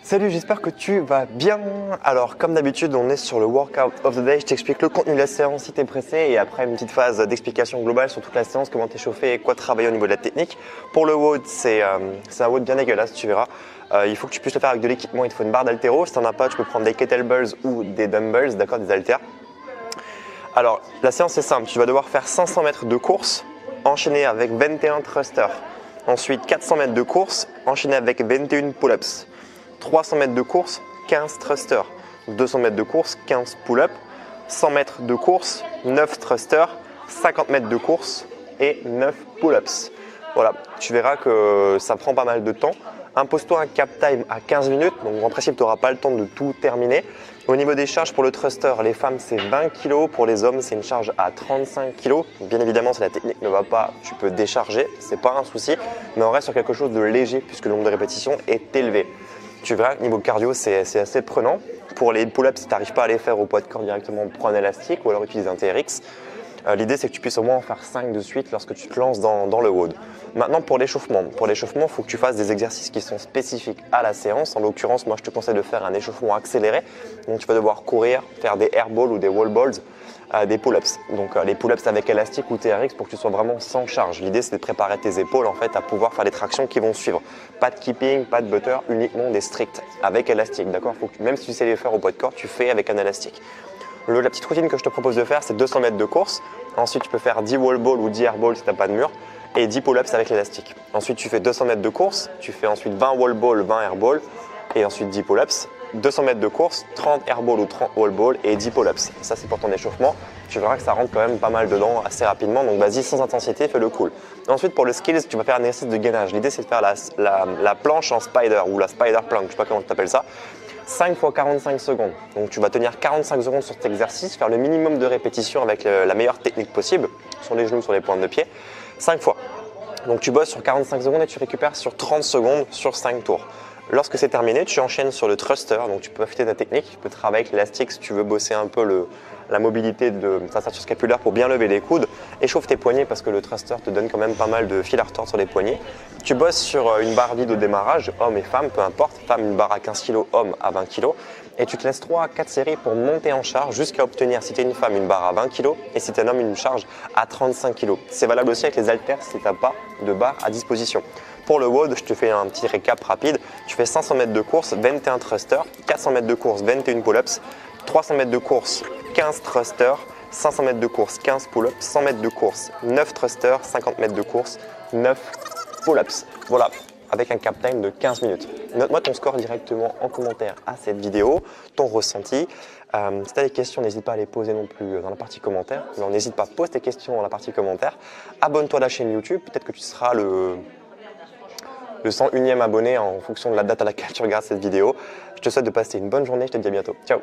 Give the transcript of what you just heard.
Salut, j'espère que tu vas bien. Alors comme d'habitude, on est sur le workout of the day. Je t'explique le contenu de la séance si tu es pressé et après une petite phase d'explication globale sur toute la séance, comment t'échauffer et quoi travailler au niveau de la technique. Pour le WOD, c'est un WOD bien dégueulasse, tu verras. Il faut que tu puisses le faire avec de l'équipement, il te faut une barre d'haltéro. Si tu n'en as pas, tu peux prendre des kettlebells ou des dumbbells, d'accord, des haltères. Alors la séance est simple, tu vas devoir faire 500 mètres de course enchaîné avec 21 thrusters. Ensuite 400 mètres de course enchaîné avec 21 pull-ups. 300 mètres de course, 15 thrusters, 200 mètres de course, 15 pull-ups, 100 mètres de course, 9 thrusters, 50 mètres de course et 9 pull-ups. Voilà, tu verras que ça prend pas mal de temps. Impose-toi un cap time à 15 minutes, donc en principe tu n'auras pas le temps de tout terminer. Au niveau des charges pour le thruster, les femmes c'est 20 kg, pour les hommes c'est une charge à 35 kg. Bien évidemment si la technique ne va pas, tu peux décharger, c'est pas un souci, mais on reste sur quelque chose de léger puisque le nombre de répétitions est élevé. Tu verras, niveau cardio, c'est assez prenant. Pour les pull-ups, si tu n'arrives pas à les faire au poids de corps directement, prends un élastique ou alors utilise un TRX. L'idée, c'est que tu puisses au moins en faire 5 de suite lorsque tu te lances dans le WOD. Maintenant, pour l'échauffement. Pour l'échauffement, il faut que tu fasses des exercices qui sont spécifiques à la séance. En l'occurrence, moi, je te conseille de faire un échauffement accéléré. Donc, tu vas devoir courir, faire des air balls ou des wall balls, des pull-ups. Donc, les pull-ups avec élastique ou TRX pour que tu sois vraiment sans charge. L'idée, c'est de préparer tes épaules en fait à pouvoir faire les tractions qui vont suivre. Pas de keeping, pas de butter, uniquement des stricts avec élastique. D'accord, même si tu sais les faire au poids de corps, tu fais avec un élastique. La petite routine que je te propose de faire, c'est 200 mètres de course. Ensuite, tu peux faire 10 wall balls ou 10 air balls si tu n'as pas de mur. Et 10 pull-ups avec l'élastique. Ensuite, tu fais 200 mètres de course. Tu fais ensuite 20 wall balls, 20 air balls. Et ensuite 10 pull-ups. 200 mètres de course, 30 air balls ou 30 wall balls et 10 pull-ups. Ça, c'est pour ton échauffement. Tu verras que ça rentre quand même pas mal dedans assez rapidement. Donc, vas-y, sans intensité, fais-le cool. Ensuite, pour le skills, tu vas faire un exercice de gainage. L'idée, c'est de faire la planche en spider ou la spider plank. Je ne sais pas comment tu appelles ça. 5 fois 45 secondes. Donc tu vas tenir 45 secondes sur cet exercice, faire le minimum de répétitions avec la meilleure technique possible, sur les genoux, sur les pointes de pied, 5 fois. Donc tu bosses sur 45 secondes et tu récupères sur 30 secondes sur 5 tours. Lorsque c'est terminé, tu enchaînes sur le thruster, donc tu peux affûter ta technique, tu peux travailler avec l'élastique si tu veux bosser un peu la mobilité de ta ceinture scapulaire pour bien lever les coudes. Échauffe tes poignets parce que le thruster te donne quand même pas mal de fil à retordre sur les poignets. Tu bosses sur une barre vide au démarrage, homme et femme, peu importe, femme une barre à 15 kg, homme à 20 kg. Et tu te laisses 3 à 4 séries pour monter en charge jusqu'à obtenir, si tu es une femme, une barre à 20 kg et si tu es un homme, une charge à 35 kg. C'est valable aussi avec les haltères si tu n'as pas de barre à disposition. Pour le WOD, je te fais un petit récap rapide. Tu fais 500 mètres de course, 21 thrusters, 400 mètres de course, 21 pull-ups, 300 mètres de course, 15 thrusters, 500 mètres de course, 15 pull-ups, 100 mètres de course, 9 thrusters, 50 mètres de course, 9 pull-ups. Voilà, avec un cap time de 15 minutes. Note-moi ton score directement en commentaire à cette vidéo, ton ressenti. Si tu as des questions, n'hésite pas à les poser non plus dans la partie commentaire. Alors n'hésite pas, pose tes questions dans la partie commentaire. Abonne-toi à la chaîne YouTube, peut-être que tu seras le 101e abonné en fonction de la date à laquelle tu regardes cette vidéo. Je te souhaite de passer une bonne journée, je te dis à bientôt. Ciao!